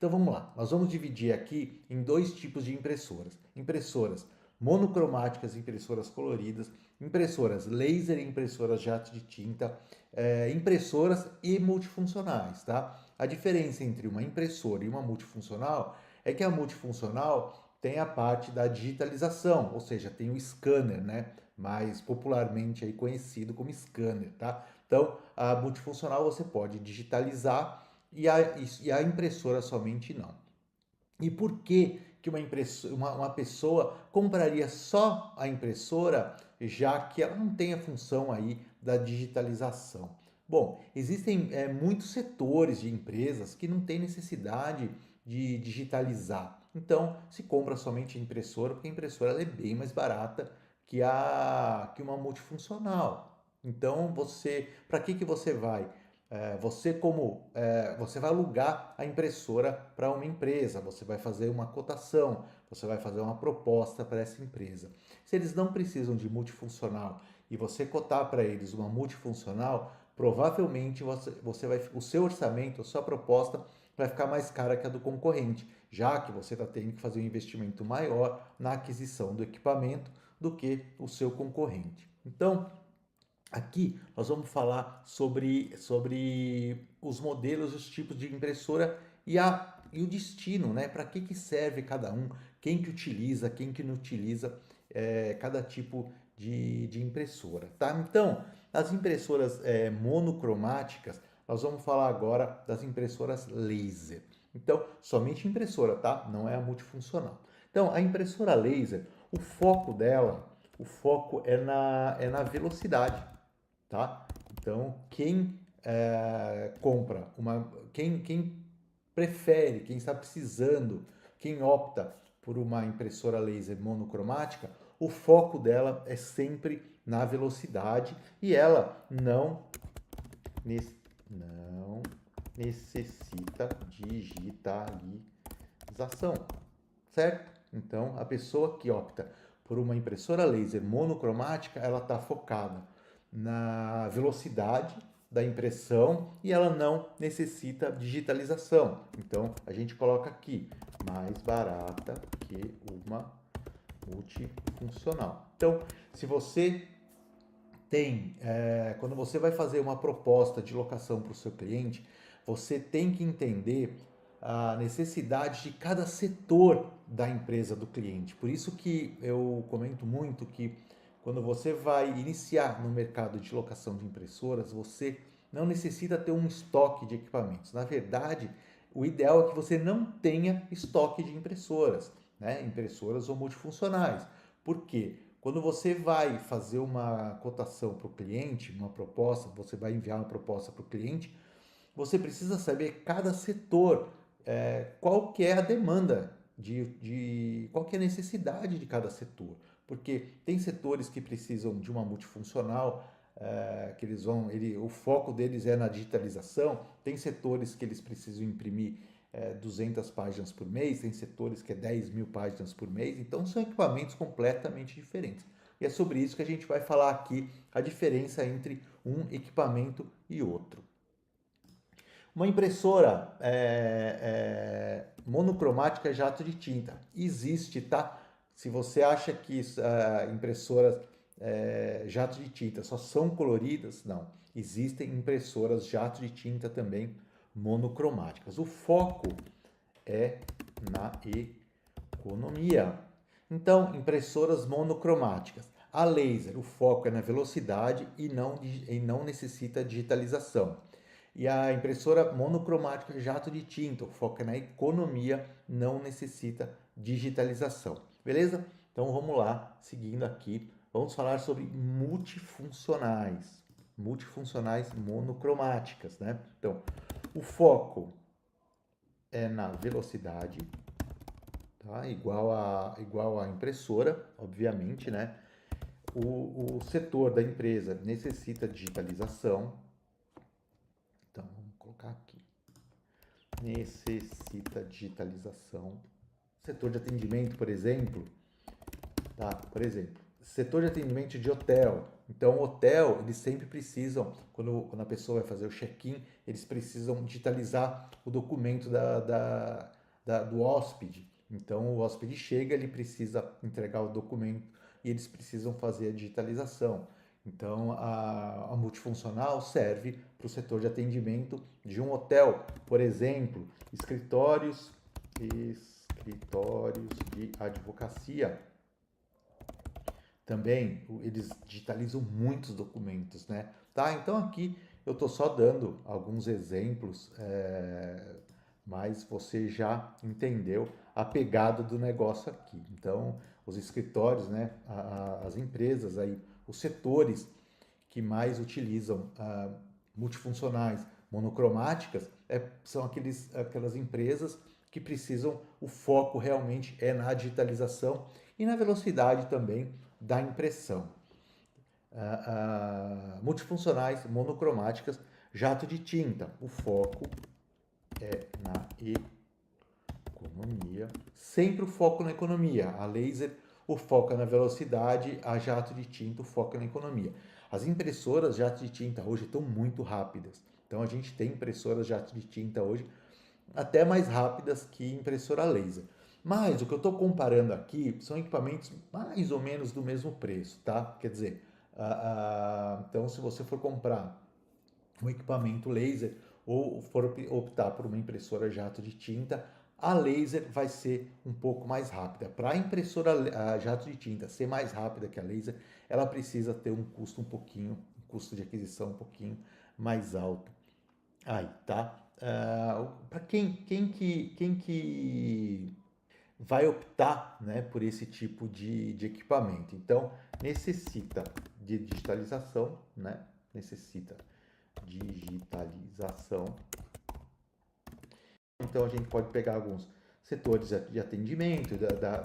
Então vamos lá, nós vamos dividir aqui em dois tipos de impressoras. Impressoras monocromáticas, impressoras coloridas, impressoras laser e impressoras jato de tinta, impressoras e multifuncionais, tá? A diferença entre uma impressora e uma multifuncional é que a multifuncional tem a parte da digitalização, ou seja, tem o scanner, né? Mais popularmente aí conhecido como scanner, tá? Então, a multifuncional você pode digitalizar e a impressora somente não. E por que uma pessoa compraria só a impressora, já que ela não tem a função aí da digitalização? Bom, existem muitos setores de empresas que não têm necessidade de digitalizar. Então, se compra somente a impressora, porque a impressora ela é bem mais barata que uma multifuncional. Então, para que você vai? Você vai alugar a impressora para uma empresa, você vai fazer uma cotação, você vai fazer uma proposta para essa empresa. Se eles não precisam de multifuncional e você cotar para eles uma multifuncional, provavelmente o seu orçamento, a sua proposta vai ficar mais cara que a do concorrente, já que você está tendo que fazer um investimento maior na aquisição do equipamento do que o seu concorrente. Então, aqui nós vamos falar sobre os modelos, os tipos de impressora e o destino, né? Para que serve cada um, quem que utiliza, quem que não utiliza cada tipo de impressora, tá? Então, as impressoras monocromáticas, nós vamos falar agora das impressoras laser. Então, somente impressora, tá? Não é a multifuncional. Então, a impressora laser, o foco é na velocidade, tá? Então, quem prefere, quem está precisando, quem opta por uma impressora laser monocromática, o foco dela é sempre na velocidade e ela não necessita digitalização, certo? Então, a pessoa que opta por uma impressora laser monocromática, ela está focada na velocidade da impressão e ela não necessita digitalização. Então, a gente coloca aqui, mais barata que uma multifuncional. Então, se você quando você vai fazer uma proposta de locação para o seu cliente, você tem que entender a necessidade de cada setor da empresa do cliente. Por isso que eu comento muito que quando você vai iniciar no mercado de locação de impressoras, você não necessita ter um estoque de equipamentos. Na verdade, o ideal é que você não tenha estoque de impressoras, né? Impressoras ou multifuncionais. Por quê? Quando você vai fazer uma cotação para o cliente, uma proposta, você vai enviar uma proposta para o cliente, você precisa saber cada setor, qual que é a demanda, qual que é a necessidade de cada setor. Porque tem setores que precisam de uma multifuncional, que o foco deles é na digitalização, tem setores que eles precisam imprimir 200 páginas por mês, tem setores que é 10.000 páginas por mês, então são equipamentos completamente diferentes. E é sobre isso que a gente vai falar aqui, a diferença entre um equipamento e outro. Uma impressora monocromática jato de tinta existe, tá? Se você acha que impressoras jato de tinta só são coloridas, não. Existem impressoras jato de tinta também monocromáticas. O foco é na economia. Então, impressoras monocromáticas. A laser, o foco é na velocidade e não necessita digitalização. E a impressora monocromática jato de tinta, o foco é na economia, não necessita digitalização. Beleza? Então vamos lá, seguindo aqui, vamos falar sobre multifuncionais. Multifuncionais monocromáticas, né? Então, o foco é na velocidade, tá? Igual a impressora, obviamente, né? O setor da empresa necessita digitalização. Então, vamos colocar aqui. Necessita digitalização. Setor de atendimento, por exemplo, tá? Por exemplo, setor de atendimento de hotel. Então, o hotel, eles sempre precisam, quando a pessoa vai fazer o check-in, eles precisam digitalizar o documento do hóspede. Então, o hóspede chega, ele precisa entregar o documento e eles precisam fazer a digitalização. Então, a multifuncional serve para o setor de atendimento de um hotel, por exemplo, escritórios de advocacia. Também eles digitalizam muitos documentos, né? Tá, então aqui eu estou só dando alguns exemplos, mas você já entendeu a pegada do negócio aqui. Então, os escritórios, né, as empresas aí, os setores que mais utilizam multifuncionais monocromáticas são aquelas empresas que precisam, o foco realmente é na digitalização e na velocidade também da impressão. Multifuncionais monocromáticas, jato de tinta, o foco é na economia, sempre o foco na economia. A laser, o foco é na velocidade, a jato de tinta, o foco é na economia. As impressoras jato de tinta hoje estão muito rápidas. Então a gente tem impressoras jato de tinta hoje até mais rápidas que impressora laser. Mas o que eu estou comparando aqui são equipamentos mais ou menos do mesmo preço, tá? Quer dizer, então se você for comprar um equipamento laser ou for optar por uma impressora jato de tinta, a laser vai ser um pouco mais rápida. Para a impressora jato de tinta ser mais rápida que a laser, ela precisa ter um custo um custo de aquisição um pouquinho mais alto. Aí, tá? Para quem que vai optar, né, por esse tipo de equipamento? Então, necessita de digitalização, né? Necessita digitalização. Então, a gente pode pegar alguns setores de atendimento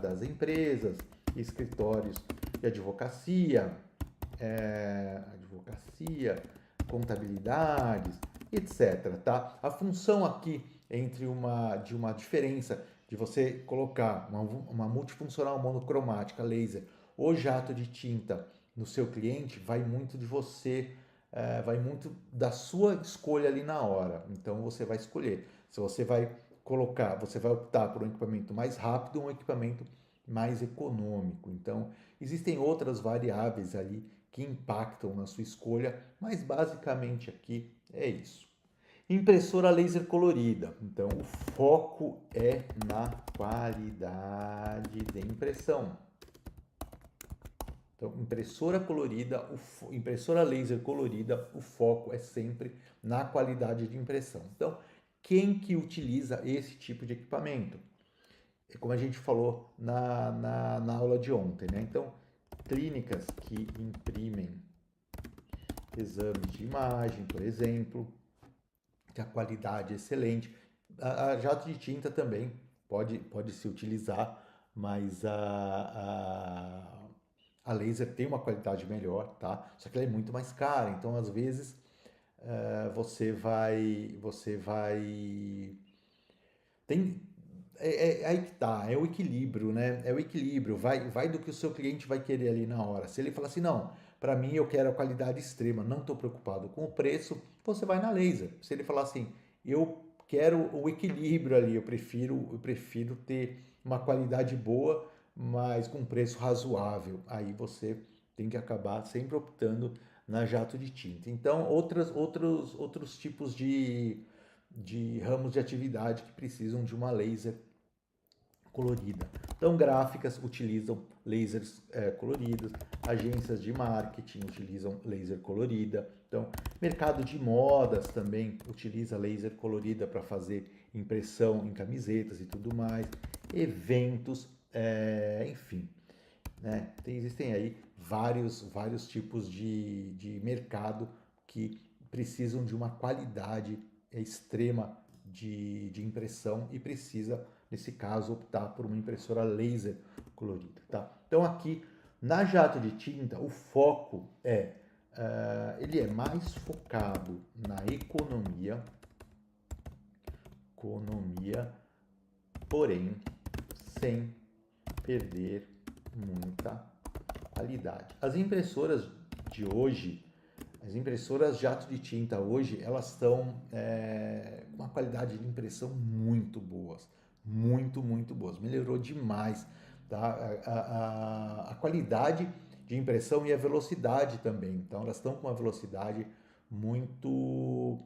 das empresas, escritórios de advocacia, contabilidades, etc. Tá? A função aqui de uma diferença de você colocar uma multifuncional monocromática laser ou jato de tinta no seu cliente vai muito de você, vai muito da sua escolha ali na hora. Então você vai escolher se você vai colocar, você vai optar por um equipamento mais rápido ou um equipamento mais econômico. Então existem outras variáveis ali que impactam na sua escolha, mas basicamente aqui é isso. Impressora laser colorida. Então, o foco é na qualidade de impressão. Então, impressora laser colorida, o foco é sempre na qualidade de impressão. Então, quem que utiliza esse tipo de equipamento? É como a gente falou na aula de ontem, né? Então, clínicas que imprimem exames de imagem, por exemplo, que a qualidade é excelente. A jato de tinta também pode se utilizar, mas a laser tem uma qualidade melhor, tá? Só que ela é muito mais cara, então às vezes você vai tem aí que tá, é o equilíbrio, né? É o equilíbrio, vai do que o seu cliente vai querer ali na hora. Se ele falar assim, não, para mim eu quero a qualidade extrema, não estou preocupado com o preço, você vai na laser. Se ele falar assim, eu quero o equilíbrio ali, eu prefiro ter uma qualidade boa, mas com preço razoável. Aí você tem que acabar sempre optando na jato de tinta. Então, outros tipos de ramos de atividade que precisam de uma laser colorida. Então, gráficas utilizam lasers coloridos, agências de marketing utilizam laser colorida. Então, mercado de modas também utiliza laser colorida para fazer impressão em camisetas e tudo mais. Eventos, enfim, né? Existem aí vários tipos de mercado que precisam de uma qualidade extrema de impressão e precisa, nesse caso, optar por uma impressora laser colorida, tá? Então aqui na jato de tinta o foco ele é mais focado na economia, porém sem perder muita qualidade. As impressoras de hoje, as impressoras jato de tinta hoje, elas estão com uma qualidade de impressão muito boas, muito boas. Melhorou demais, tá? A qualidade de impressão e a velocidade também. Então, elas estão com uma velocidade muito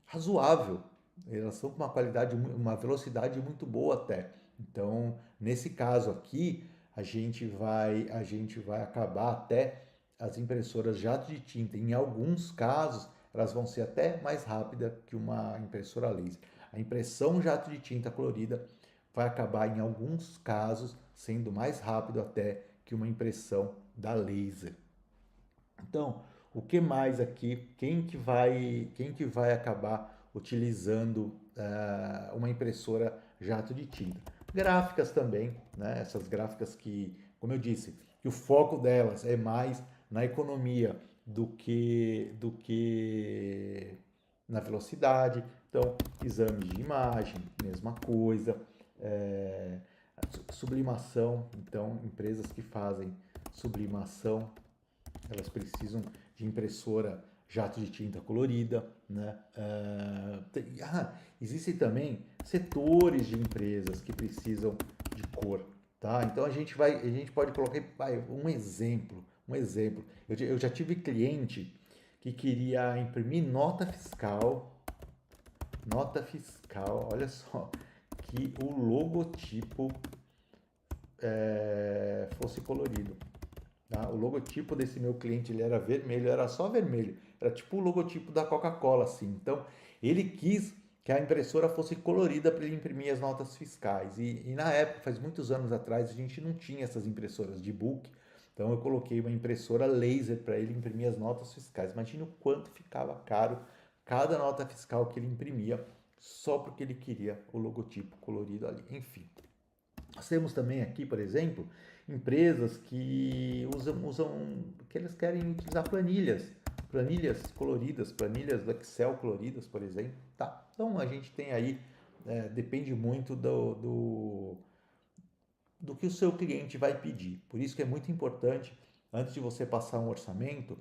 razoável. Elas estão com uma qualidade, uma velocidade muito boa até. Então, nesse caso aqui, a gente vai acabar até as impressoras jato de tinta. Em alguns casos, elas vão ser até mais rápidas que uma impressora laser. A impressão jato de tinta colorida vai acabar em alguns casos sendo mais rápido até que uma impressão da laser. Então, o que mais aqui? Quem que vai acabar utilizando uma impressora jato de tinta? Gráficas também, né? Essas gráficas que, como eu disse, que o foco delas é mais na economia do que na velocidade. Então, exames de imagem, mesma coisa. É, sublimação, então, empresas que fazem sublimação, elas precisam de impressora jato de tinta colorida, né? Existem também setores de empresas que precisam de cor, tá? Então a gente pode colocar um exemplo. Eu já tive cliente que queria imprimir nota fiscal, olha só, que o logotipo fosse colorido. Tá? O logotipo desse meu cliente, ele era vermelho, era só vermelho, era tipo o logotipo da Coca-Cola, assim. Então, ele quis que a impressora fosse colorida para ele imprimir as notas fiscais. E na época, faz muitos anos atrás, a gente não tinha essas impressoras de book, então eu coloquei uma impressora laser para ele imprimir as notas fiscais. Imagina o quanto ficava caro cada nota fiscal que ele imprimia, só porque ele queria o logotipo colorido ali. Enfim. Nós temos também aqui, por exemplo, empresas que que eles querem utilizar planilhas coloridas, planilhas do Excel coloridas, por exemplo, tá? Então a gente tem aí, depende muito do que o seu cliente vai pedir. Por isso que é muito importante, antes de você passar um orçamento,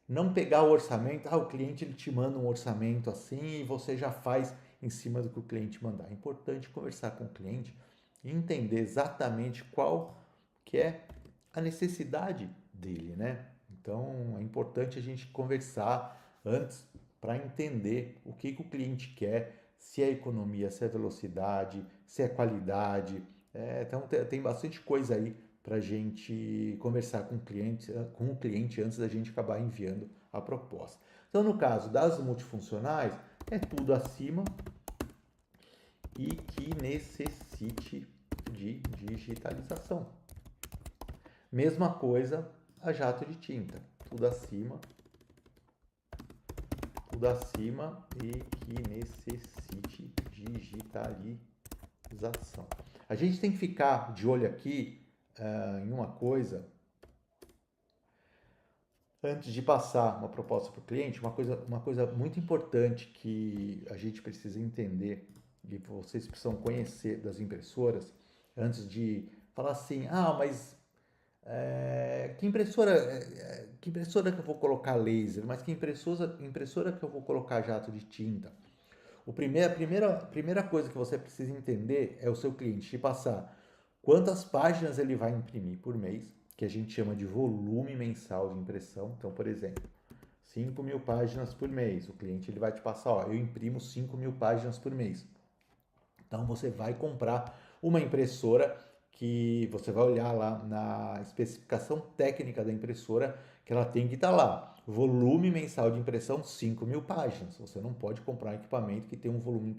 não pegar o orçamento, o cliente ele te manda um orçamento assim e você já faz em cima do que o cliente mandar. É importante conversar com o cliente e entender exatamente qual que é a necessidade dele, né? Então é importante a gente conversar antes para entender o que o cliente quer, se é economia, se é velocidade, se é qualidade. Então tem bastante coisa aí para a gente conversar com o cliente antes da gente acabar enviando a proposta. Então, no caso das multifuncionais, é tudo acima e que necessite de digitalização. Mesma coisa a jato de tinta, tudo acima e que necessite digitalização. A gente tem que ficar de olho aqui em uma coisa, antes de passar uma proposta para o cliente, uma coisa muito importante que a gente precisa entender e vocês precisam conhecer das impressoras, antes de falar assim, mas que impressora que eu vou colocar laser, mas que impressora que eu vou colocar jato de tinta? A primeira coisa que você precisa entender é o seu cliente, te passar quantas páginas ele vai imprimir por mês, que a gente chama de volume mensal de impressão. Então, por exemplo, 5.000 páginas por mês. O cliente ele vai te passar, eu imprimo 5.000 páginas por mês. Então, você vai comprar uma impressora que você vai olhar lá na especificação técnica da impressora, que ela tem que estar lá. Volume mensal de impressão, 5.000 páginas. Você não pode comprar um equipamento que tem um volume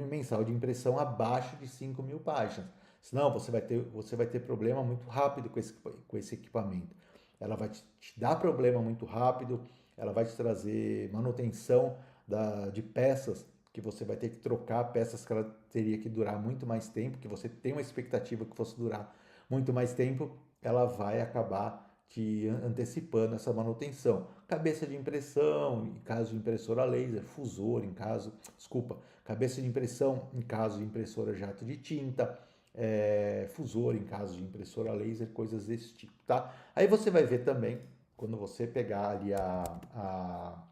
mensal de impressão abaixo de 5.000 páginas. Senão você vai ter problema muito rápido com esse equipamento. Ela vai te dar problema muito rápido, ela vai te trazer manutenção de peças que você vai ter que trocar, peças que ela teria que durar muito mais tempo, que você tem uma expectativa que fosse durar muito mais tempo, ela vai acabar te antecipando essa manutenção. Cabeça de impressão, em caso de impressora laser, fusor, cabeça de impressão, em caso de impressora jato de tinta, fusor em caso de impressora laser, coisas desse tipo, tá? Aí você vai ver também, quando você pegar ali a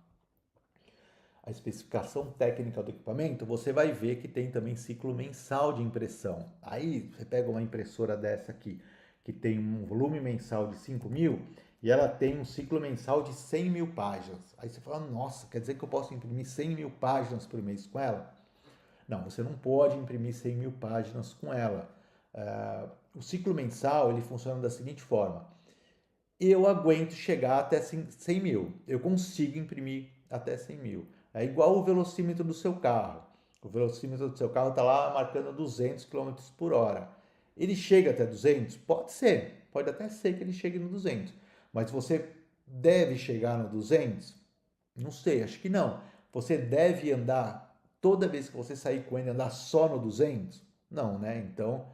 especificação técnica do equipamento, você vai ver que tem também ciclo mensal de impressão. Aí você pega uma impressora dessa aqui, que tem um volume mensal de 5.000 e ela tem um ciclo mensal de 100.000 páginas. Aí você fala, nossa, quer dizer que eu posso imprimir 100.000 páginas por mês com ela? Não, você não pode imprimir 100.000 páginas com ela. O ciclo mensal ele funciona da seguinte forma: eu aguento chegar até 100.000, eu consigo imprimir até 100.000. É igual o velocímetro do seu carro. O velocímetro do seu carro está lá marcando 200 quilômetros por hora. Ele chega até 200? Pode ser, pode até ser que ele chegue no 200. Mas você deve chegar no 200? Não sei, acho que não. Você deve andar, toda vez que você sair com ele, andar só no 200? Não, né? Então,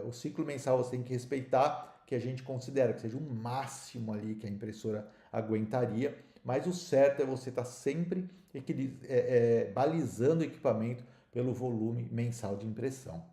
o ciclo mensal você tem que respeitar, que a gente considera que seja o máximo ali que a impressora aguentaria, mas o certo é você estar sempre balizando o equipamento pelo volume mensal de impressão.